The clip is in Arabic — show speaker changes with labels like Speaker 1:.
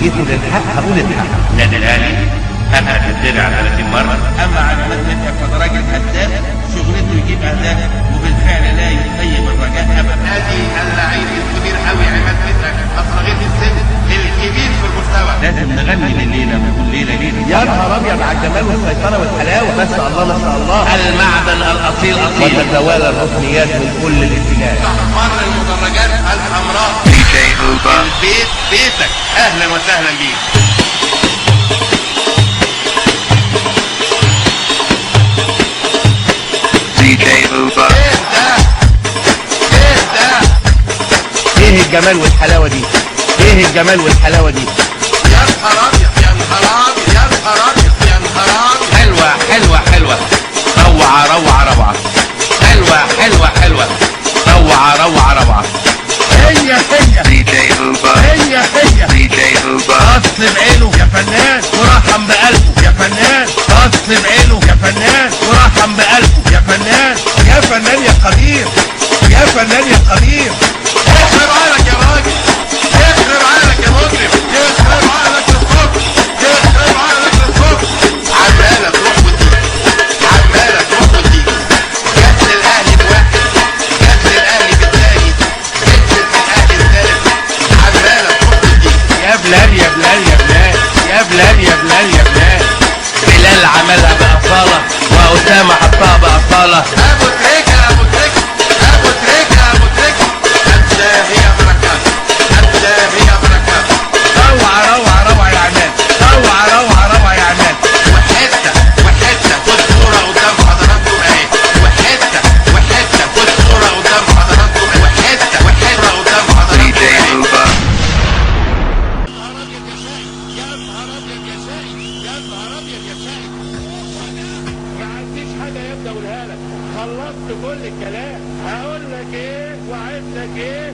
Speaker 1: جيتوا للحق هقول الحق.
Speaker 2: نادي الاهلي انا الدرع 30 مره. اما علامات مدحت فده راجل هداف شغلته يجيب اهداف وبالفعل لا يخيب الرجاء ابدا.
Speaker 3: نادي اللعيب الكبير قوي عماد مدحت اصغر السن الكبير في المستوى.
Speaker 2: لازم نغني الليله ونقول ليله ليله.
Speaker 1: يا نهار ابيض على الجمال والسيطره والحلاوه، ما شاء الله ما شاء الله.
Speaker 2: المعدن الاصيل اصيل
Speaker 1: وتتوالى الركنيات من كل الاتجاهات.
Speaker 3: مر المدرجات الحمراء. البيت بيتك، اهلا وسهلا بيك.
Speaker 1: ايه الجمال والحلاوه دي؟ ايه الجمال والحلاوه دي؟
Speaker 3: يا نهار ابيض يا نهار ابيض يا نهار ابيض يا نهار ابيض.
Speaker 2: حلوه حلوه حلوه، روعه روعه روعه، حلوه حلوه حلوه، روعه روعه روعه.
Speaker 1: هي بص بعينه يا فنان ورحم بقلبه يا فنان، بص بعينه يا فنان ورحم بقلبه يا فنان، يا فنان يا قدير، يا فنان يا قدير.
Speaker 3: يخرب عقلك يا راجل، يخرب عقلك يا مجرم، يخرب عقلك للصبح، يخرب عقلك للصبح. عمالة تروح وتيجي، عمالة تروح وتيجي. جت للأهلي بواحد، جت للأهلي بالتاني، جت للأهلي التالت. عمالة تروح وتيجي.
Speaker 1: يا بلال يا بلال يا بلال يا بلال يا بلال يا بلال.
Speaker 2: بلال عملها بأصالة وأسامة حطها بأصالة.
Speaker 3: أبو تريكة أبو تريكة أبو تريكة أبو تريكة. الداهية بركات، الداهية بركات.
Speaker 1: روعه روعه روعه يا عماد، روعه روعه روعه يا عماد.
Speaker 3: وحتة وحتة خد صورة قدام حضراتكم اهي. وحتة وحتة خد صورة قدام حضراتكم اهي. وحتة وحتة قدام حضراتكم اهي. يا نهار ابيض يا شاي، يا نهار ابيض يا شاي، يا نهار ابيض يا شاي.
Speaker 4: ما عنديش حاجه يا ابني اقولها لك، خلصت كل الكلام. هقول لك ايه وعايز لك ايه.